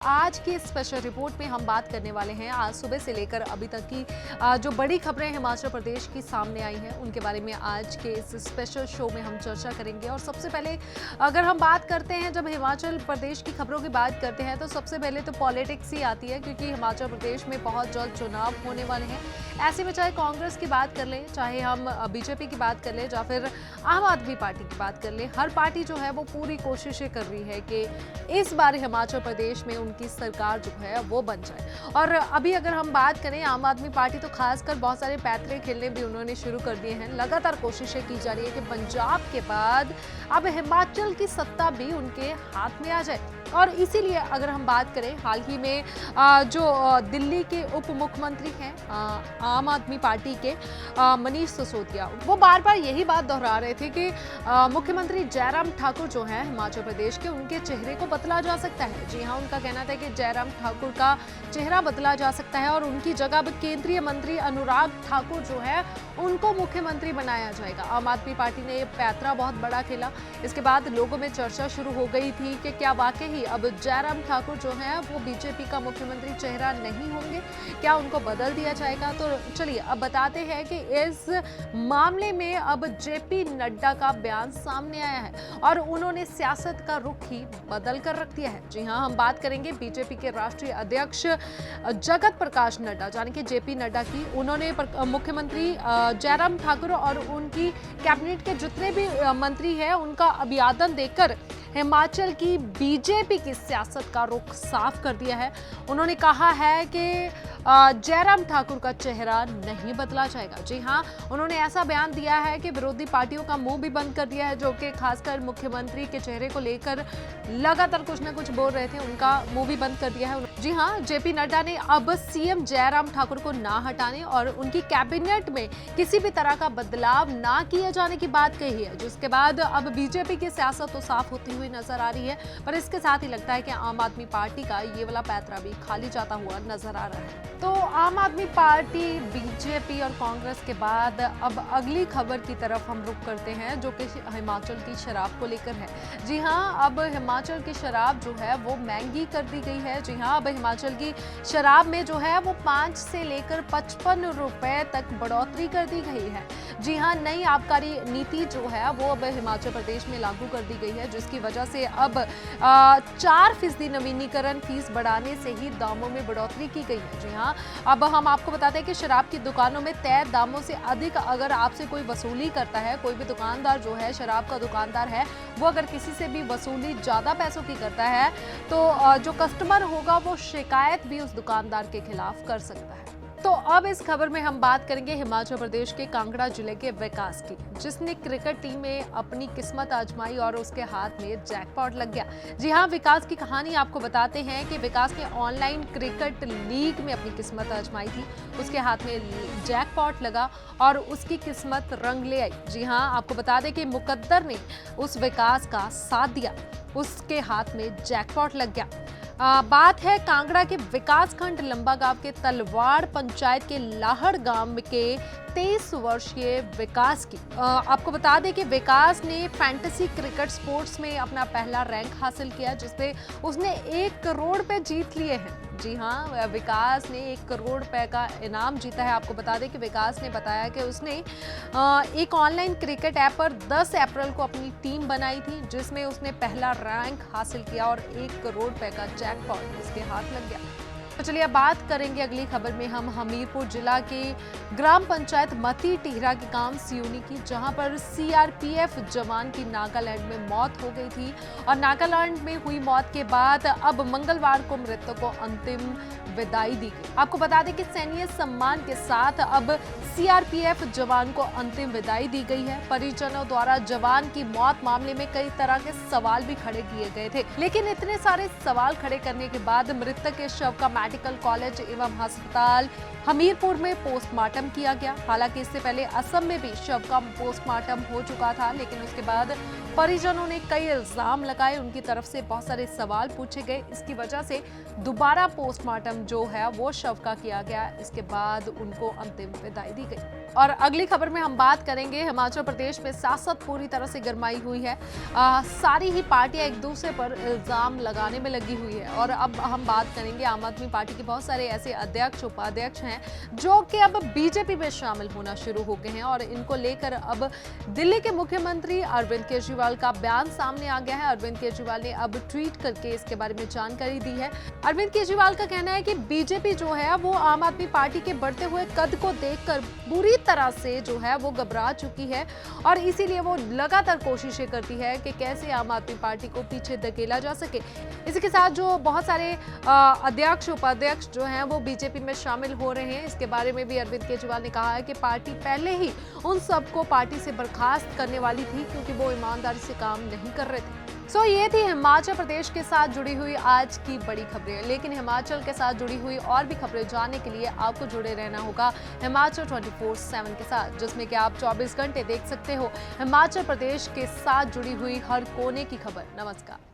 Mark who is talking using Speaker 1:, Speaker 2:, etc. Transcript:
Speaker 1: आज की special report में हम बात करने वाले हैं आज सुबह से लेकर अभी तक की जो बड़ी खबरें हिमाचल प्रदेश की सामने आई हैं उनके बारे में आज के इस स्पेशल शो में हम चर्चा करेंगे। और सबसे पहले अगर हम बात करते हैं, जब हिमाचल प्रदेश की खबरों की बात करते हैं तो सबसे पहले तो पॉलिटिक्स ही आती है, क्योंकि हिमाचल प्रदेश में बहुत जल्द चुनाव होने वाले हैं। ऐसे में चाहे कांग्रेस की बात कर लें, चाहे हम बीजेपी की बात कर लें या फिर आम आदमी पार्टी की बात कर लें, हर पार्टी जो है वो पूरी कोशिशें कर रही है कि इस बार हिमाचल प्रदेश में उनकी सरकार जो है वो बन जाए। और अभी अगर हम बात करें आम आदमी पार्टी, तो खासकर बहुत सारे पैतरे खेलने भी उन्होंने शुरू कर दिए हैं। लगातार कोशिशें की जा रही है कि पंजाब के बाद अब हिमाचल की सत्ता भी उनके हाथ में आ जाए। और इसीलिए अगर हम बात करें, हाल ही में जो दिल्ली के उप मुख्यमंत्री हैं आम आदमी पार्टी के मनीष सिसोदिया, वो बार बार यही बात दोहरा रहे थे कि मुख्यमंत्री जयराम ठाकुर जो हैं हिमाचल प्रदेश के, उनके चेहरे को बदला जा सकता है। जी हाँ, उनका कहना था कि जयराम ठाकुर का चेहरा बदला जा सकता है और उनकी जगह अब केंद्रीय मंत्री अनुराग ठाकुर जो है उनको मुख्यमंत्री बनाया जाएगा। आम आदमी पार्टी ने ये पैतरा बहुत बड़ा खेला। इसके बाद लोगों में चर्चा शुरू हो गई थी कि क्या वाकई अब जयराम ठाकुर जो है वो बीजेपी का मुख्यमंत्री चेहरा नहीं होंगे, क्या उनको बदल दिया जाएगा। तो चलिए अब बताते हैं कि इस मामले में अब जेपी नड्डा का बयान सामने आया है और उन्होंने सियासत का रुख ही बदल कर रख दिया है। जी हाँ, हम बात करेंगे बीजेपी के राष्ट्रीय अध्यक्ष जगत प्रकाश नड्डा यानी कि जेपी नड्डा की। उन्होंने मुख्यमंत्री जयराम ठाकुर और उनकी कैबिनेट के जितने भी मंत्री हैं उनका अभिवादन देकर हिमाचल की बीजेपी की सियासत का रुख साफ कर दिया है। उन्होंने कहा है कि जयराम ठाकुर का चेहरा नहीं बदला जाएगा। जी हाँ, उन्होंने ऐसा बयान दिया है कि विरोधी पार्टियों का मुंह भी बंद कर दिया है, जो कि खासकर मुख्यमंत्री के चेहरे को लेकर लगातार कुछ न कुछ बोल रहे थे, उनका मुंह भी बंद कर दिया है। जी हाँ, जेपी नड्डा ने अब सीएम जयराम ठाकुर को ना हटाने और उनकी कैबिनेट में किसी भी तरह का बदलाव ना किए जाने की बात कही है, जिसके बाद अब बीजेपी की सियासत तो साफ होती हुई नजर आ रही है। पर इसके साथ ही लगता है कि आम आदमी पार्टी का ये वाला पैतरा भी खाली जाता हुआ नजर आ रहा है। तो आम आदमी पार्टी, बीजेपी और कांग्रेस के बाद अब अगली खबर की तरफ हम रुख करते हैं, जो कि हिमाचल की शराब को लेकर है। जी हाँ, अब हिमाचल की शराब जो है वो महंगी कर दी गई है। जी हाँ, अब हिमाचल की शराब में जो है वो 5 से लेकर 55 रुपए तक बढ़ोतरी कर दी गई है। जी हाँ, नई आबकारी नीति जो है वो अब हिमाचल प्रदेश में लागू कर दी गई है, जिसकी वजह से अब 4% नवीनीकरण फीस बढ़ाने से ही दामों में बढ़ोतरी की गई है। जी हाँ, अब हम आपको बताते हैं कि शराब की दुकानों में तय दामों से अधिक अगर आपसे कोई वसूली करता है, कोई भी दुकानदार जो है, शराब का दुकानदार है, वो अगर किसी से भी वसूली ज्यादा पैसों की करता है तो जो कस्टमर होगा वो शिकायत भी उस दुकानदार के खिलाफ कर सकता है। तो अब इस खबर में हम बात करेंगे हिमाचल प्रदेश के कांगड़ा जिले के विकास की, जिसने क्रिकेट टीम में अपनी किस्मत आजमाई और उसके हाथ में जैकपॉट लग गया। जी हाँ, विकास की कहानी आपको बताते हैं कि विकास ने ऑनलाइन क्रिकेट लीग में अपनी किस्मत आजमाई थी। उसके हाथ में जैकपॉट लगा और उसकी किस्मत रंग ले आई। जी हाँ, आपको बता दें कि मुकद्दर ने उस विकास का साथ दिया, उसके हाथ में जैकपॉट लग गया। बात है कांगड़ा के विकास खंड लंबागांव के तलवाड़ पंचायत के लाहड़ गांव के 23 वर्षीय विकास की। आपको बता दें कि विकास ने फैंटेसी क्रिकेट स्पोर्ट्स में अपना पहला रैंक हासिल किया, जिसमें उसने 1 करोड़ रुपए जीत लिए हैं। जी हाँ, विकास ने 1 करोड़ रुपए का इनाम जीता है। आपको बता दें कि विकास ने बताया कि उसने एक ऑनलाइन क्रिकेट ऐप पर 10 अप्रैल को अपनी टीम बनाई थी, जिसमें उसने पहला रैंक हासिल किया और 1 करोड़ रुपए का जैकपॉट उसके हाथ लग गया। तो चलिए अब बात करेंगे अगली खबर में हम हमीरपुर जिला के ग्राम पंचायत मती टिहरा के गांव सियूनी की, जहां पर सीआरपीएफ जवान की नागालैंड में मौत हो गई थी। और नागालैंड में हुई मौत के बाद अब मंगलवार को मृतक को अंतिम विदाई दी गई। आपको बता दें कि सैन्य सम्मान के साथ अब सीआरपीएफ जवान को अंतिम विदाई दी गई है। परिजनों द्वारा जवान की मौत मामले में कई तरह के सवाल भी खड़े किए गए थे, लेकिन इतने सारे सवाल खड़े करने के बाद मृतक के शव का मेडिकल कॉलेज एवं अस्पताल हमीरपुर में पोस्टमार्टम किया गया। हालांकि इससे पहले असम में भी शव का पोस्टमार्टम हो चुका था, लेकिन उसके बाद परिजनों ने कई इल्जाम लगाए, उनकी तरफ से बहुत सारे सवाल पूछे गए। इसकी वजह से दोबारा पोस्टमार्टम जो है वो शव का किया गया। इसके बाद उनको अंतिम विदाई दी गई। और अगली खबर में हम बात करेंगे, हिमाचल प्रदेश में सियासत पूरी तरह से गरमाई हुई है। सारी ही पार्टियां एक दूसरे पर इल्जाम लगाने में लगी हुई है। और अब हम बात करेंगे आम आदमी पार्टी के बहुत सारे ऐसे अध्यक्ष उपाध्यक्ष हैं जो कि अब बीजेपी में शामिल होना शुरू हो गए हैं। और इनको लेकर अब दिल्ली के मुख्यमंत्री अरविंद केजरीवाल का बयान सामने आ गया है। अरविंद केजरीवाल ने अब ट्वीट करके इसके बारे में जानकारी दी है। अरविंद केजरीवाल का कहना है कि बीजेपी जो है वो आम आदमी पार्टी के बढ़ते हुए कद को देखकर बुरी तरह से जो है वो घबरा चुकी है और इसीलिए वो लगातार कोशिशें करती है कि कैसे आम आदमी पार्टी को पीछे धकेला जा सके। इसी के साथ जो बहुत सारे अध्यक्ष उपाध्यक्ष जो हैं वो बीजेपी में शामिल हो रहे हैं, इसके बारे में भी अरविंद केजरीवाल ने कहा है कि पार्टी पहले ही उन सबको पार्टी से बर्खास्त करने वाली थी क्योंकि वो ईमानदारी से काम नहीं कर रहे थे। ये थी हिमाचल प्रदेश के साथ जुड़ी हुई आज की बड़ी खबरें। लेकिन हिमाचल के साथ जुड़ी हुई और भी खबरें जानने के लिए आपको जुड़े रहना होगा हिमाचल 24/7 के साथ, जिसमें कि आप 24 घंटे देख सकते हो हिमाचल प्रदेश के साथ जुड़ी हुई हर कोने की खबर। नमस्कार।